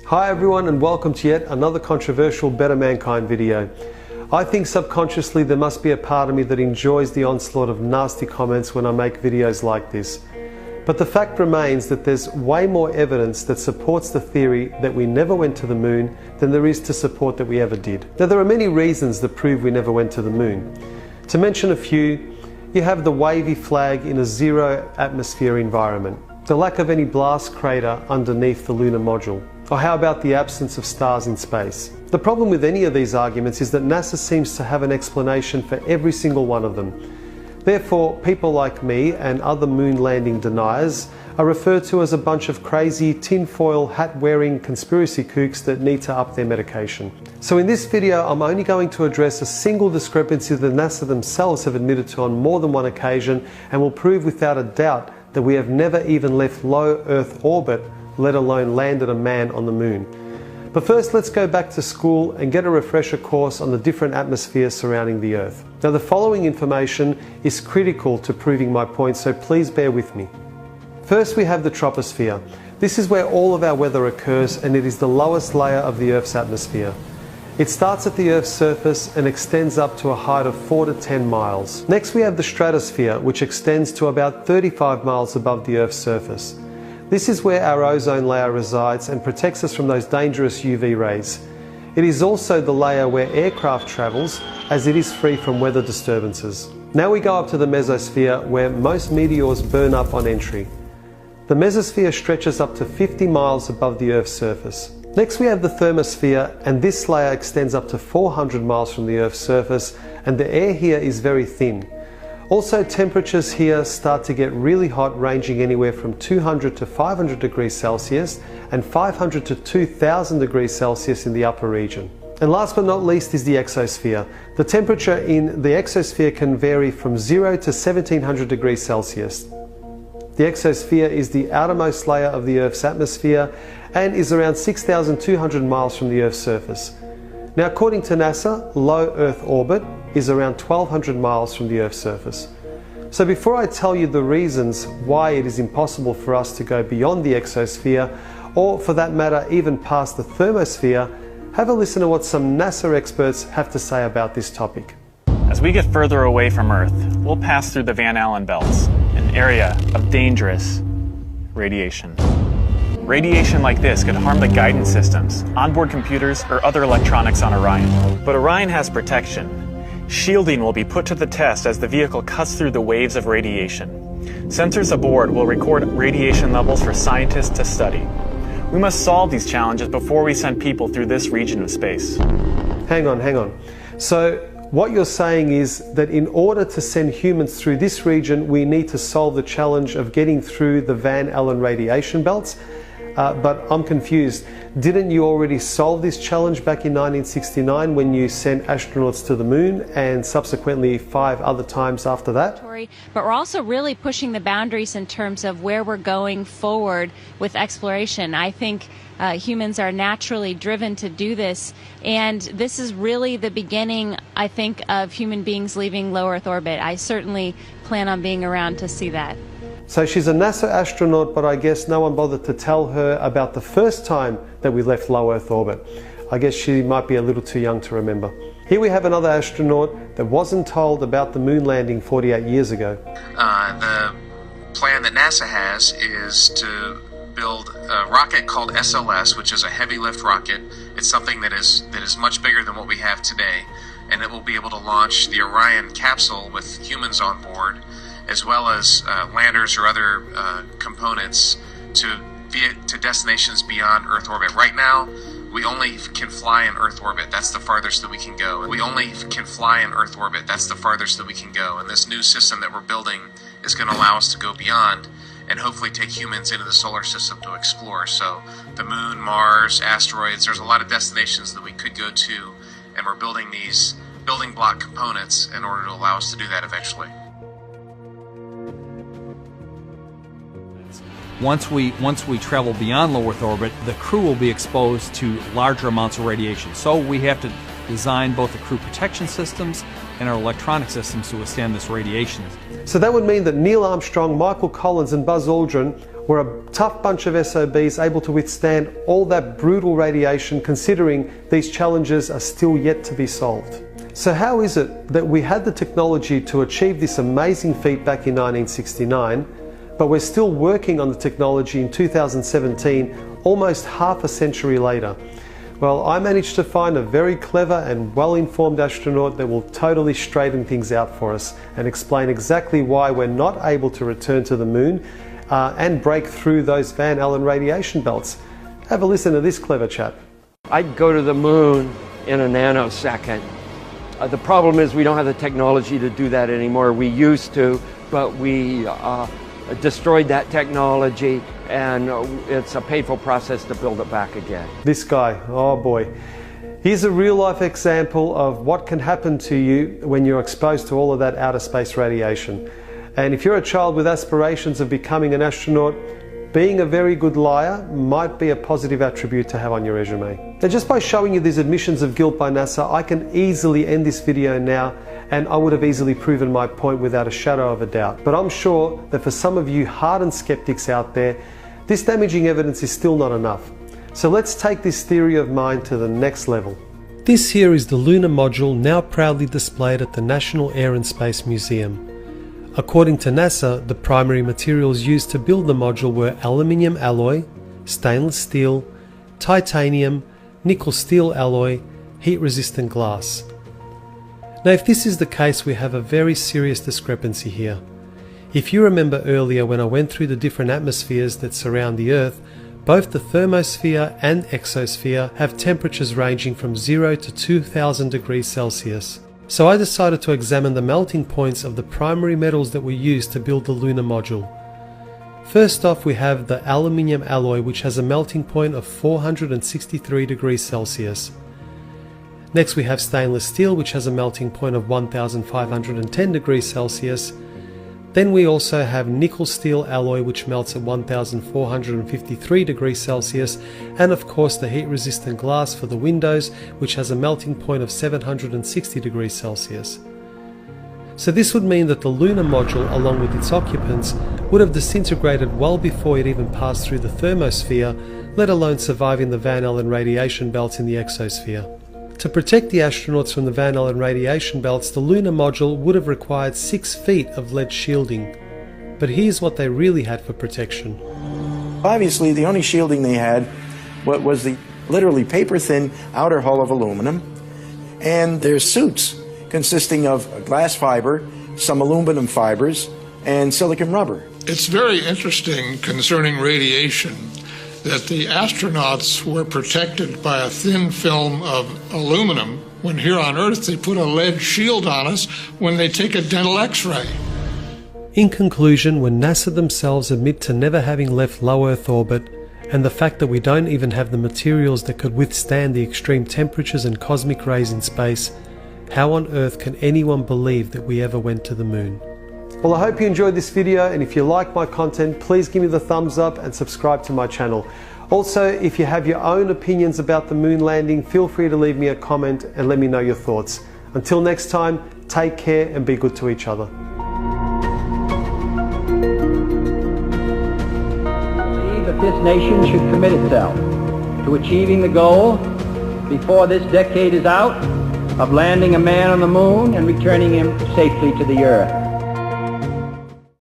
Hi everyone, and welcome to yet another controversial Better Mankind video. I think subconsciously there must be a part of me that enjoys the onslaught of nasty comments when I make videos like this. But the fact remains that there's way more evidence that supports the theory that we never went to the moon than there is to support that we ever did. Now there are many reasons that prove we never went to the moon. To mention a few, you have the wavy flag in a zero atmosphere environment, the lack of any blast crater underneath the lunar module, or how about the absence of stars in space? The problem with any of these arguments is that NASA seems to have an explanation for every single one of them. Therefore, people like me and other moon landing deniers are referred to as a bunch of crazy tinfoil hat-wearing conspiracy kooks that need to up their medication. So in this video, I'm only going to address a single discrepancy that NASA themselves have admitted to on more than one occasion, and will prove without a doubt that we have never even left low Earth orbit, let alone landed a man on the moon. But first, let's go back to school and get a refresher course on the different atmospheres surrounding the Earth. Now, the following information is critical to proving my point, so please bear with me. First, we have the troposphere. This is where all of our weather occurs, and it is the lowest layer of the Earth's atmosphere. It starts at the Earth's surface and extends up to a height of 4 to 10 miles. Next, we have the stratosphere, which extends to about 35 miles above the Earth's surface. This is where our ozone layer resides and protects us from those dangerous UV rays. It is also the layer where aircraft travels, as it is free from weather disturbances. Now we go up to the mesosphere, where most meteors burn up on entry. The mesosphere stretches up to 50 miles above the Earth's surface. Next we have the thermosphere, and this layer extends up to 400 miles from the Earth's surface, and the air here is very thin. Also, temperatures here start to get really hot, ranging anywhere from 200 to 500 degrees Celsius and 500 to 2000 degrees Celsius in the upper region. And last but not least is the exosphere. The temperature in the exosphere can vary from 0 to 1700 degrees Celsius. The exosphere is the outermost layer of the Earth's atmosphere and is around 6,200 miles from the Earth's surface. Now, according to NASA, low Earth orbit is around 1,200 miles from the Earth's surface. So before I tell you the reasons why it is impossible for us to go beyond the exosphere, or for that matter even past the thermosphere, have a listen to what some NASA experts have to say about this topic. As we get further away from Earth, we'll pass through the Van Allen belts, an area of dangerous radiation. Radiation like this could harm the guidance systems, onboard computers, or other electronics on Orion. But Orion has protection. Shielding will be put to the test as the vehicle cuts through the waves of radiation. Sensors aboard will record radiation levels for scientists to study. We must solve these challenges before we send people through this region of space. Hang on. So what you're saying is that in order to send humans through this region, we need to solve the challenge of getting through the Van Allen radiation belts? But I'm confused. Didn't you already solve this challenge back in 1969 when you sent astronauts to the moon, and subsequently 5 other times after that? But we're also really pushing the boundaries in terms of where we're going forward with exploration. I think humans are naturally driven to do this, and this is really the beginning, I think, of human beings leaving low Earth orbit. I certainly plan on being around to see that. So she's a NASA astronaut, but I guess no one bothered to tell her about the first time that we left low Earth orbit. I guess she might be a little too young to remember. Here we have another astronaut that wasn't told about the moon landing 48 years ago. The plan that NASA has is to build a rocket called SLS, which is a heavy lift rocket. It's something that is much bigger than what we have today, and it will be able to launch the Orion capsule with humans on board, as well as landers or other components to destinations beyond Earth orbit. Right now, we only can fly in Earth orbit. That's the farthest that we can go. We only can fly in Earth orbit. That's the farthest that we can go. And this new system that we're building is going to allow us to go beyond and hopefully take humans into the solar system to explore. So the moon, Mars, asteroids, there's a lot of destinations that we could go to, and we're building these building block components in order to allow us to do that eventually. Once we travel beyond low Earth orbit, the crew will be exposed to larger amounts of radiation. So we have to design both the crew protection systems and our electronic systems to withstand this radiation. So that would mean that Neil Armstrong, Michael Collins and Buzz Aldrin We're a tough bunch of SOBs able to withstand all that brutal radiation, considering these challenges are still yet to be solved. So how is it that we had the technology to achieve this amazing feat back in 1969, but we're still working on the technology in 2017, almost half a century later? Well, I managed to find a very clever and well-informed astronaut that will totally straighten things out for us and explain exactly why we're not able to return to the moon and break through those Van Allen radiation belts. Have a listen to this clever chap. I'd go to the moon in a nanosecond. The problem is we don't have the technology to do that anymore. We used to, but we destroyed that technology, and it's a painful process to build it back again. This guy, oh boy. Here's a real-life example of what can happen to you when you're exposed to all of that outer space radiation. And if you're a child with aspirations of becoming an astronaut, being a very good liar might be a positive attribute to have on your resume. Now, just by showing you these admissions of guilt by NASA, I can easily end this video now, and I would have easily proven my point without a shadow of a doubt. But I'm sure that for some of you hardened skeptics out there, this damaging evidence is still not enough. So let's take this theory of mine to the next level. This here is the lunar module now proudly displayed at the National Air and Space Museum. According to NASA, the primary materials used to build the module were aluminium alloy, stainless steel, titanium, nickel steel alloy, heat-resistant glass. Now, if this is the case, we have a very serious discrepancy here. If you remember earlier when I went through the different atmospheres that surround the Earth, both the thermosphere and exosphere have temperatures ranging from 0 to 2000 degrees Celsius. So I decided to examine the melting points of the primary metals that were used to build the lunar module. First off, we have the aluminium alloy, which has a melting point of 463 degrees Celsius. Next we have stainless steel, which has a melting point of 1510 degrees Celsius. Then we also have nickel steel alloy, which melts at 1453 degrees Celsius, and of course the heat resistant glass for the windows, which has a melting point of 760 degrees Celsius. So this would mean that the lunar module, along with its occupants, would have disintegrated well before it even passed through the thermosphere, let alone surviving the Van Allen radiation belts in the exosphere. To protect the astronauts from the Van Allen radiation belts, the lunar module would have required 6 feet of lead shielding. But here's what they really had for protection. Obviously, the only shielding they had was the literally paper-thin outer hull of aluminum, and their suits consisting of glass fiber, some aluminum fibers, and silicon rubber. It's very interesting concerning radiation that the astronauts were protected by a thin film of aluminum, when here on Earth they put a lead shield on us when they take a dental x-ray. In conclusion, when NASA themselves admit to never having left low Earth orbit, and the fact that we don't even have the materials that could withstand the extreme temperatures and cosmic rays in space, how on earth can anyone believe that we ever went to the moon? Well, I hope you enjoyed this video, and if you like my content, please give me the thumbs up and subscribe to my channel. Also, if you have your own opinions about the moon landing, feel free to leave me a comment and let me know your thoughts. Until next time, take care and be good to each other. I believe that this nation should commit itself to achieving the goal before this decade is out of landing a man on the moon and returning him safely to the Earth.